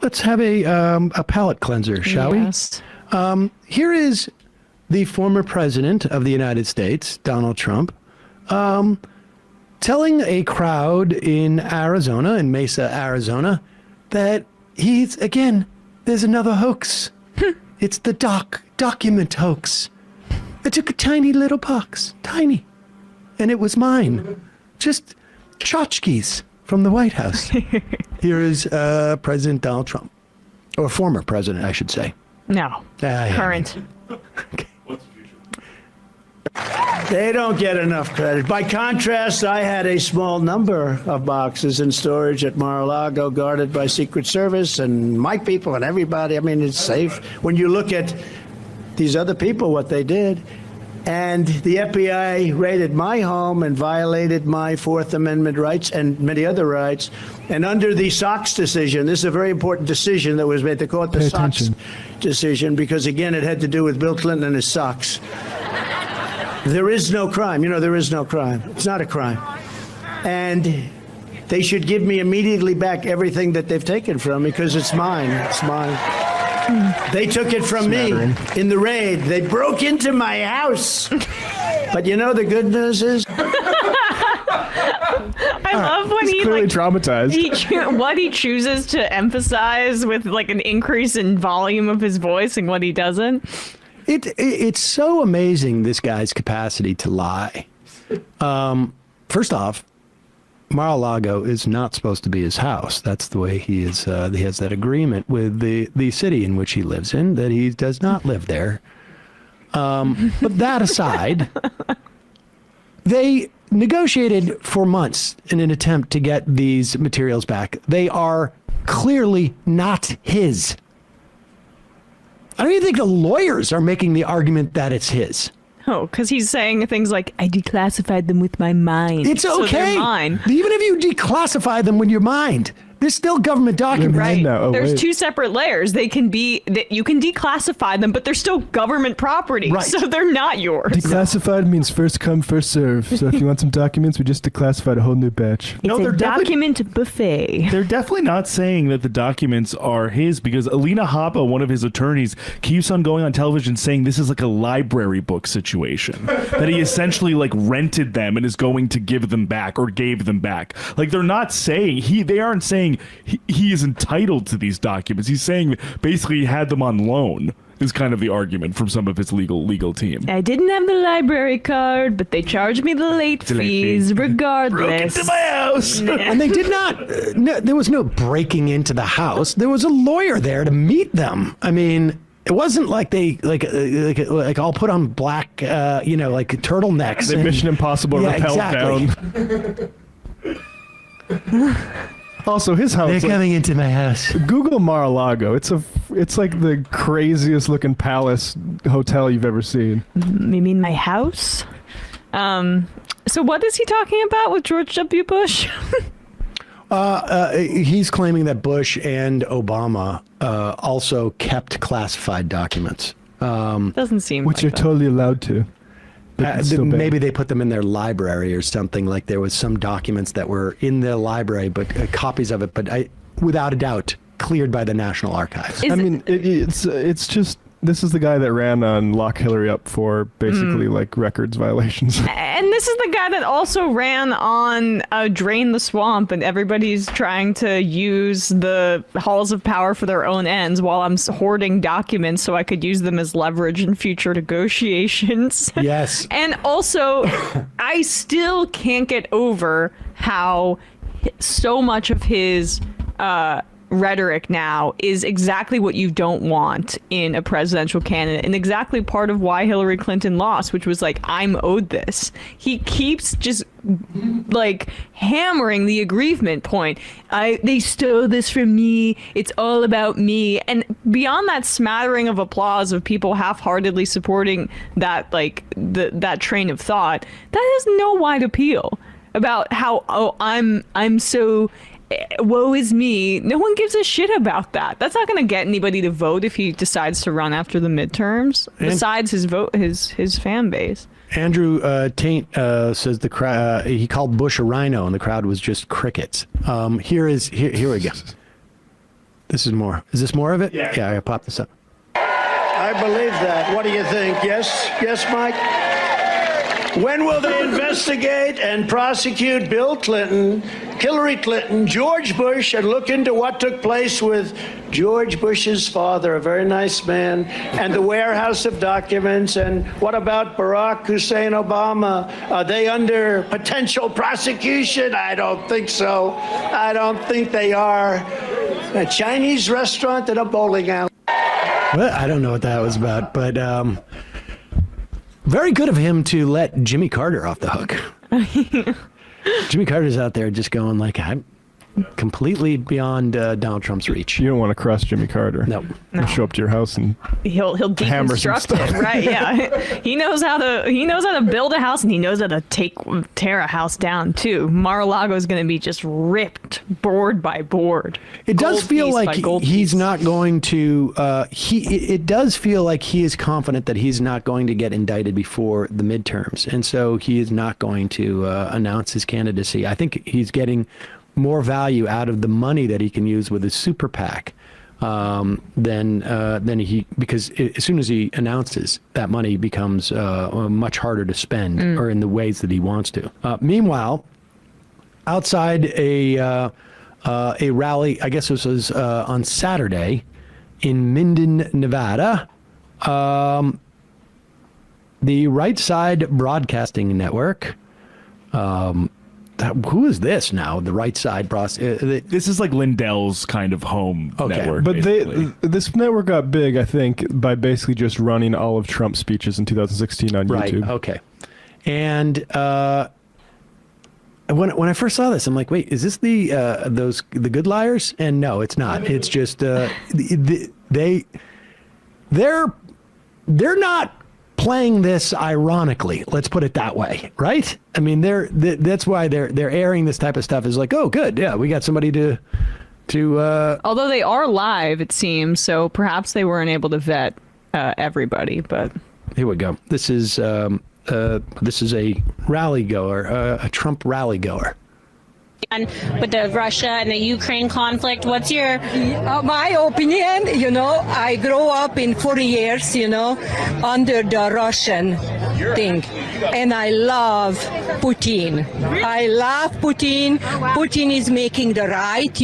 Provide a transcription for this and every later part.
let's have a palate cleanser, shall we? Here is the former president of the United States, Donald Trump, telling a crowd in Arizona, in Mesa, Arizona, that there's another hoax. It's the document hoax. I took a tiny little box, tiny, and it was mine. Just tchotchkes from the White House. Here is President Donald Trump, or former president, I should say. No, current. Okay. They don't get enough credit. By contrast, I had a small number of boxes in storage at Mar-a-Lago, guarded by Secret Service and my people and everybody. I mean, it's safe. When you look at these other people, what they did, and the FBI raided my home and violated my Fourth Amendment rights and many other rights. And under the Sox decision, this is a very important decision that was made. They call it the Sox decision because, again, it had to do with Bill Clinton and his socks. There is no crime. You know, there is no crime. It's not a crime. And they should give me immediately back everything that they've taken from me because it's mine. It's mine. They took it from me in the raid. They broke into my house. But you know, the good news is... I love when he clearly traumatized. What he chooses to emphasize with like an increase in volume of his voice and what he doesn't. It's so amazing, this guy's capacity to lie. First off, Mar-a-Lago is not supposed to be his house. That's the way he is. He has that agreement with the city in which he lives in, that he does not live there. But that aside, they negotiated for months in an attempt to get these materials back. They are clearly not his. I don't even think the lawyers are making the argument that it's his. Oh, because he's saying things like, I declassified them with my mind. It's okay. So they're mine. Even if you declassify them with your mind, they're still government documents. Right. There's two separate layers. They can be, you can declassify them, but they're still government property. Right. So they're not yours. Declassified means first come, first serve. So if you want some documents, we just declassified a whole new batch. It's a document buffet. They're definitely not saying that the documents are his, because Alina Hoppe, one of his attorneys, keeps on going on television saying this is like a library book situation. That he essentially like rented them and is going to give them back or gave them back. Like they're not saying, they aren't saying he is entitled to these documents. He's saying basically he had them on loan, is kind of the argument from some of his legal team. I didn't have the library card, but they charged me the late fees regardless. Broke into my house. And they did not, there was no breaking into the house. There was a lawyer there to meet them. I mean, it wasn't like they like all put on black, like turtlenecks. The Mission Impossible rappel down. Also, his house. They're coming into my house. Google Mar-a-Lago. It's like the craziest looking palace hotel you've ever seen. You mean my house? So what is he talking about with George W. Bush? He's claiming that Bush and Obama also kept classified documents. Doesn't seem which like you're that. totally allowed to. Maybe they put them in their library or something. Like there was some documents that were in the library, but copies of it, but without a doubt, cleared by the National Archives. It's just, this is the guy that ran on Lock Hillary up for basically like records violations. And this is the guy that also ran on Drain the Swamp, and everybody's trying to use the halls of power for their own ends while I'm hoarding documents so I could use them as leverage in future negotiations. Yes. And also, I still can't get over how so much of his rhetoric now is exactly what you don't want in a presidential candidate, and exactly part of why Hillary Clinton lost, which was like, I'm owed this. He keeps just like hammering the aggrievement point. They stole this from me. It's all about me. And beyond that smattering of applause of people half-heartedly supporting that, like that train of thought, that has no wide appeal about how, I'm so woe is me. No one gives a shit about that. That's not going to get anybody to vote if he decides to run after the midterms, besides his fan base. Andrew Taint says the crowd, he called Bush a rhino and the crowd was just crickets. Here we go. This is more. Is this more of it? Yeah, I pop this up. I believe that. What do you think? Yes? Yes, Mike? When will they investigate and prosecute Bill Clinton, Hillary Clinton, George Bush, and look into what took place with George Bush's father, a very nice man, and the warehouse of documents? And what about Barack Hussein Obama? Are they under potential prosecution? I don't think so. I don't think they are. A Chinese restaurant and a bowling alley. Well, I don't know what that was about, but very good of him to let Jimmy Carter off the hook. Jimmy Carter's out there just going like, I'm completely beyond Donald Trump's reach. You don't want to cross Jimmy Carter. No. He'll show up to your house and He'll hammer some deconstruct it, stuff. right? Yeah, he knows how to build a house, and he knows how to tear a house down too. Mar-a-Lago is going to be just ripped board by board. It does Gold feel piece by like gold he's piece. not going to. It does feel like he is confident that he's not going to get indicted before the midterms, and so he is not going to announce his candidacy. I think he's getting more value out of the money that he can use with his super PAC than he, because as soon as he announces, that money becomes much harder to spend or in the ways that he wants to. Meanwhile, outside a rally, I guess this was on Saturday in Minden, Nevada, the Right Side Broadcasting Network. Who is this now? The Right Side This is like Lindell's kind of home network. But basically. this network got big, I think, by basically just running all of Trump's speeches in 2016 on Right. YouTube. Okay. And when I first saw this, I'm like, wait, is this the Good Liars? And no, it's not. It's just they're not playing this ironically. Let's put it that way, right? I mean, that's why they're airing this type of stuff. Is like, oh, good, yeah, we got somebody to. Although they are live, it seems, so perhaps they weren't able to vet everybody. But Here we go. This is a rally goer, a Trump rally goer. With the Russia and the Ukraine conflict, what's your My opinion, I grew up in 40 years, under the Russian thing. And I love Putin. I love Putin. Putin is making the right,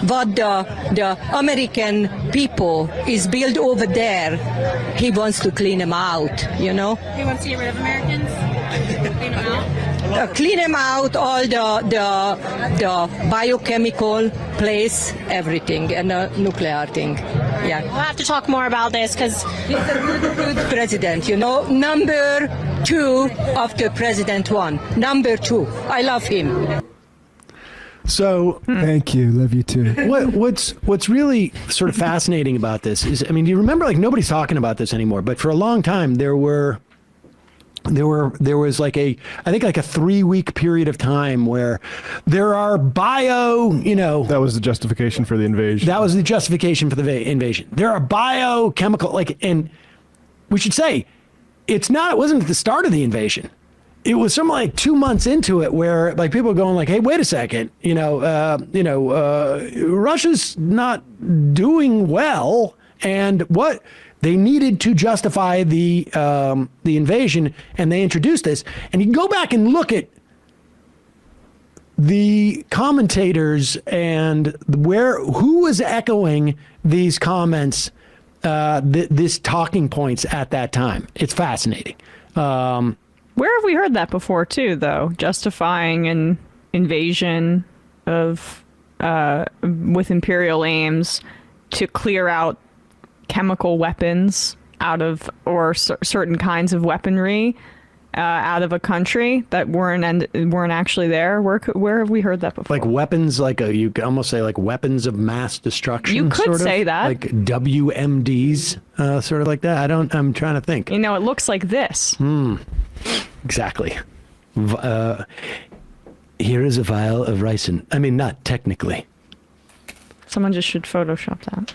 What the American people is built over there, he wants to clean them out, He wants to get rid of Americans? Clean them out? Clean them out, all the biochemical place, everything, and the nuclear thing. Yeah. We'll have to talk more about this because He's a good president, number 2 after President 1. Number 2. I love him. So Thank you. Love you too. what's really sort of fascinating about this is, I mean, do you remember, like, nobody's talking about this anymore, but for a long time there was like I think like a 3-week period of time where there are That was the justification for the invasion. that was the justification for the invasion. There are biochemical, and we should say it wasn't at the start of the invasion. It was something like 2 months into it where like people are going like, hey, wait a second, Russia's not doing well, and what they needed to justify the invasion, and they introduced this. And you can go back and look at the commentators and who was echoing these comments, this talking points at that time. It's fascinating. where have we heard that before too, though? Justifying an invasion of with imperial aims to clear out chemical weapons out of, or certain kinds of weaponry out of a country that weren't actually there. Where have we heard that before? Like weapons, you could almost say like weapons of mass destruction. You could sort of, say that. like WMDs, sort of like that. I'm trying to think. It looks like this. Exactly. Here is a vial of ricin. I mean, not technically. Someone just should Photoshop that.